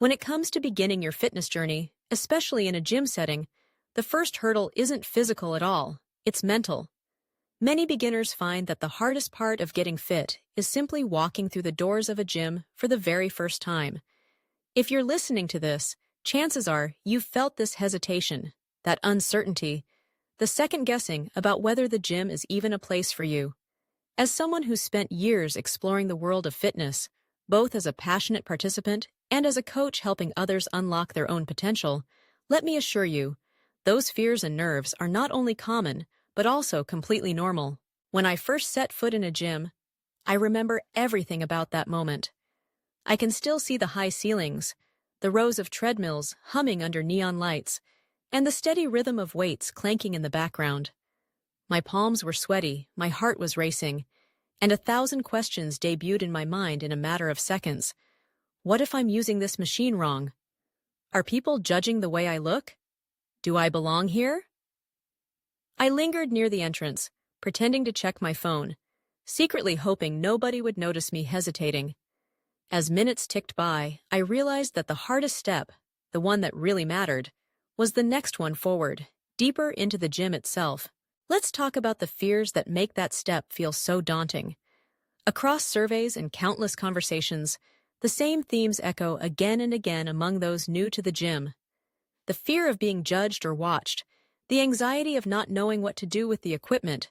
When it comes to beginning your fitness journey, especially in a gym setting, the first hurdle isn't physical at all, it's mental. Many beginners find that the hardest part of getting fit is simply walking through the doors of a gym for the very first time. If you're listening to this, chances are you've felt this hesitation, that uncertainty, the second guessing about whether the gym is even a place for you. As someone who's spent years exploring the world of fitness, both as a passionate participant and as a coach helping others unlock their own potential, let me assure you, those fears and nerves are not only common, but also completely normal. When I first set foot in a gym, I remember everything about that moment. I can still see the high ceilings, the rows of treadmills humming under neon lights, and the steady rhythm of weights clanking in the background. My palms were sweaty, my heart was racing, and 1,000 questions debuted in my mind in a matter of seconds. What if I'm using this machine wrong? Are people judging the way I look? Do I belong here? I lingered near the entrance, pretending to check my phone, secretly hoping nobody would notice me hesitating. As minutes ticked by, I realized that the hardest step, the one that really mattered, was the next one forward, deeper into the gym itself. Let's talk about the fears that make that step feel so daunting. Across surveys and countless conversations, the same themes echo again and again among those new to the gym. The fear of being judged or watched, the anxiety of not knowing what to do with the equipment,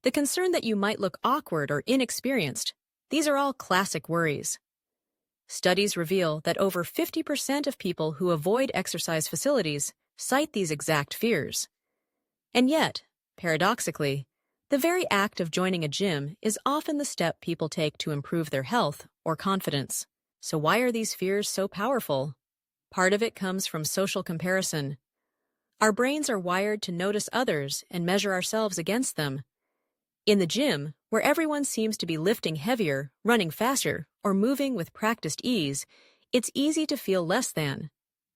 the concern that you might look awkward or inexperienced, these are all classic worries. Studies reveal that over 50% of people who avoid exercise facilities cite these exact fears. And yet, paradoxically, the very act of joining a gym is often the step people take to improve their health or confidence. So why are these fears so powerful? Part of it comes from social comparison. Our brains are wired to notice others and measure ourselves against them. In the gym, where everyone seems to be lifting heavier, running faster, or moving with practiced ease, it's easy to feel less than.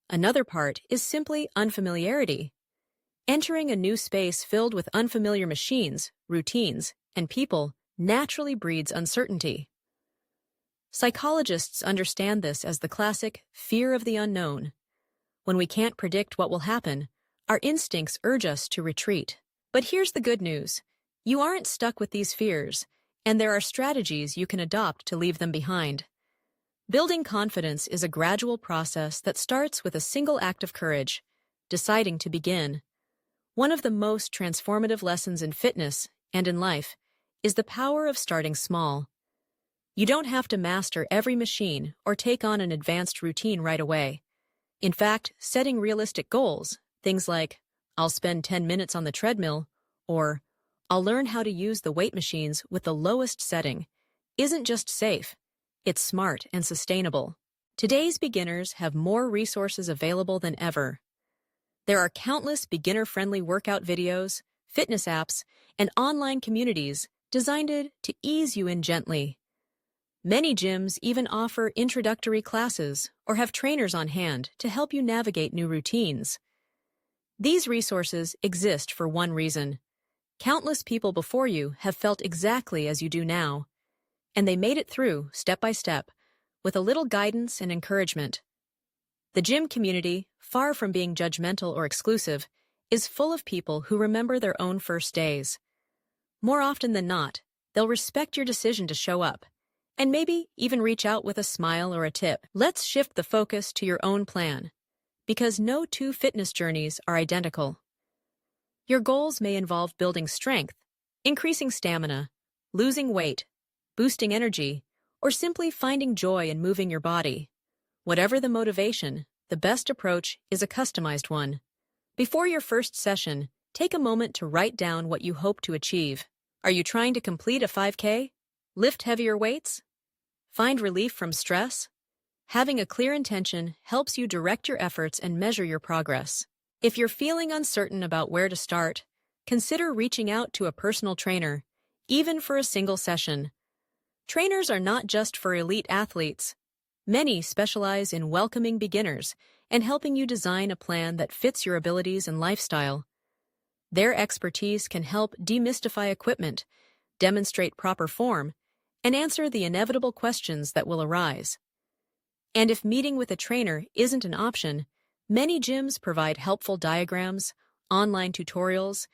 Another part is simply unfamiliarity. Entering a new space filled with unfamiliar machines, routines, and people naturally breeds uncertainty. Psychologists understand this as the classic fear of the unknown. When we can't predict what will happen, our instincts urge us to retreat. But here's the good news. You aren't stuck with these fears, and there are strategies you can adopt to leave them behind. Building confidence is a gradual process that starts with a single act of courage, deciding to begin. One of the most transformative lessons in fitness and in life is the power of starting small. You don't have to master every machine or take on an advanced routine right away. In fact, setting realistic goals, things like, I'll spend 10 minutes on the treadmill, or I'll learn how to use the weight machines with the lowest setting, isn't just safe, it's smart and sustainable. Today's beginners have more resources available than ever. There are countless beginner-friendly workout videos, fitness apps, and online communities designed to ease you in gently. Many gyms even offer introductory classes or have trainers on hand to help you navigate new routines. These resources exist for one reason. Countless people before you have felt exactly as you do now, and they made it through step by step, with a little guidance and encouragement. The gym community, far from being judgmental or exclusive, is full of people who remember their own first days. More often than not, they'll respect your decision to show up, and maybe even reach out with a smile or a tip. Let's shift the focus to your own plan, because no two fitness journeys are identical. Your goals may involve building strength, increasing stamina, losing weight, boosting energy, or simply finding joy in moving your body. Whatever the motivation, the best approach is a customized one. Before your first session, take a moment to write down what you hope to achieve. Are you trying to complete a 5K? Lift heavier weights? Find relief from stress? Having a clear intention helps you direct your efforts and measure your progress. If you're feeling uncertain about where to start, consider reaching out to a personal trainer, even for a single session. Trainers are not just for elite athletes. Many specialize in welcoming beginners and helping you design a plan that fits your abilities and lifestyle. Their expertise can help demystify equipment, demonstrate proper form, and answer the inevitable questions that will arise. And if meeting with a trainer isn't an option, many gyms provide helpful diagrams, online tutorials,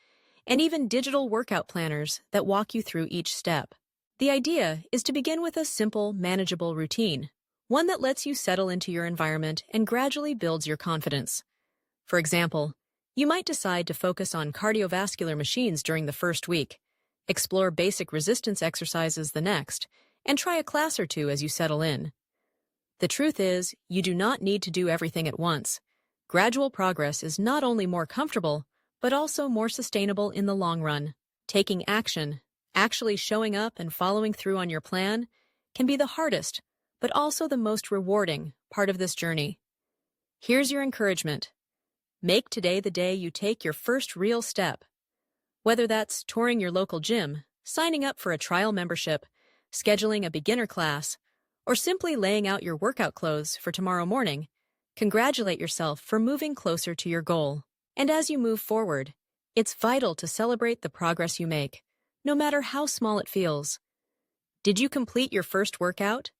and even digital workout planners that walk you through each step. The idea is to begin with a simple, manageable routine, one that lets you settle into your environment and gradually builds your confidence. For example, you might decide to focus on cardiovascular machines during the first week, explore basic resistance exercises the next, and try a class or two as you settle in. The truth is, you do not need to do everything at once. Gradual progress is not only more comfortable, but also more sustainable in the long run. Taking action, actually showing up and following through on your plan, can be the hardest, but also the most rewarding part of this journey. Here's your encouragement. Make today the day you take your first real step. Whether that's touring your local gym, signing up for a trial membership, scheduling a beginner class, or simply laying out your workout clothes for tomorrow morning, congratulate yourself for moving closer to your goal. And as you move forward, it's vital to celebrate the progress you make, no matter how small it feels. Did you complete your first workout?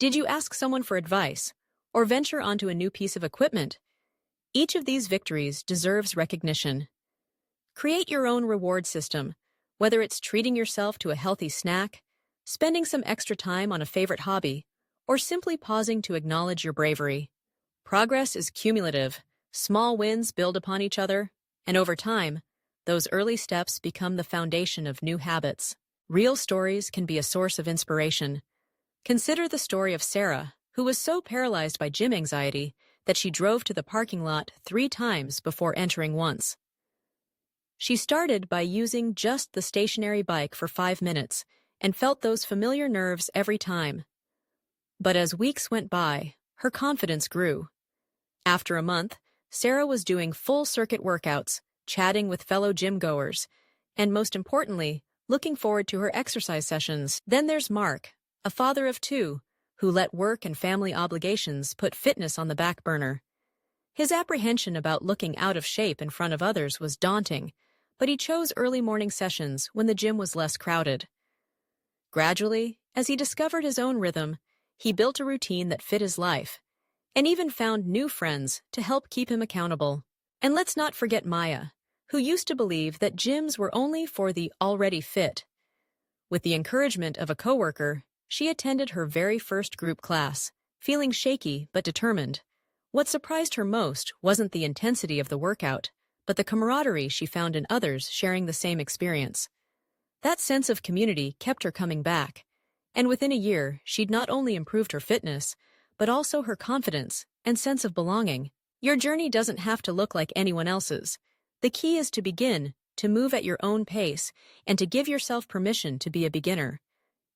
Did you ask someone for advice, or venture onto a new piece of equipment? Each of these victories deserves recognition. Create your own reward system, whether it's treating yourself to a healthy snack, spending some extra time on a favorite hobby, or simply pausing to acknowledge your bravery. Progress is cumulative. Small wins build upon each other, and over time, those early steps become the foundation of new habits. Real stories can be a source of inspiration. Consider the story of Sarah, who was so paralyzed by gym anxiety that she drove to the parking lot 3 times before entering once. She started by using just the stationary bike for 5 minutes and felt those familiar nerves every time. But as weeks went by, her confidence grew. After a month, Sarah was doing full-circuit workouts, chatting with fellow gym-goers, and most importantly, looking forward to her exercise sessions. Then there's Mark, a father of 2, who let work and family obligations put fitness on the back burner. His apprehension about looking out of shape in front of others was daunting, but he chose early morning sessions when the gym was less crowded. Gradually, as he discovered his own rhythm, he built a routine that fit his life, and even found new friends to help keep him accountable. And let's not forget Maya, who used to believe that gyms were only for the already fit. With the encouragement of a coworker, she attended her very first group class, feeling shaky but determined. What surprised her most wasn't the intensity of the workout, but the camaraderie she found in others sharing the same experience. That sense of community kept her coming back, and within a year, she'd not only improved her fitness, but also her confidence and sense of belonging. Your journey doesn't have to look like anyone else's. The key is to begin, to move at your own pace, and to give yourself permission to be a beginner.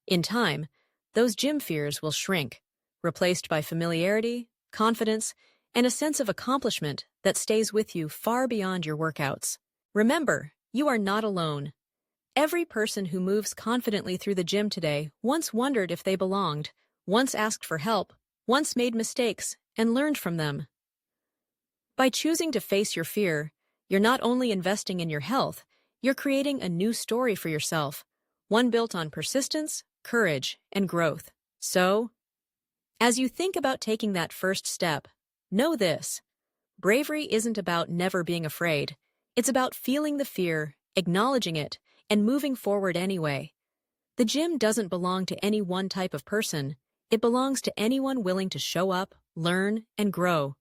In time, those gym fears will shrink, replaced by familiarity, confidence, and a sense of accomplishment that stays with you far beyond your workouts. Remember, you are not alone. Every person who moves confidently through the gym today once wondered if they belonged, once asked for help, once made mistakes, and learned from them. By choosing to face your fear, you're not only investing in your health, you're creating a new story for yourself, one built on persistence, courage, and growth. So, as you think about taking that first step, know this. Bravery isn't about never being afraid. It's about feeling the fear, acknowledging it, and moving forward anyway. The gym doesn't belong to any one type of person. It belongs to anyone willing to show up, learn, and grow.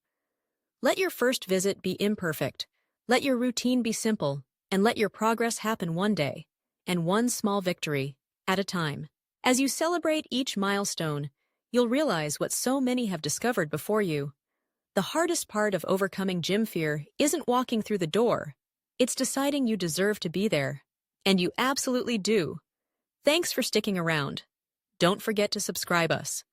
Let your first visit be imperfect. Let your routine be simple, and let your progress happen one day, and one small victory at a time. As you celebrate each milestone, you'll realize what so many have discovered before you. The hardest part of overcoming gym fear isn't walking through the door. It's deciding you deserve to be there. And you absolutely do. Thanks for sticking around. Don't forget to subscribe us.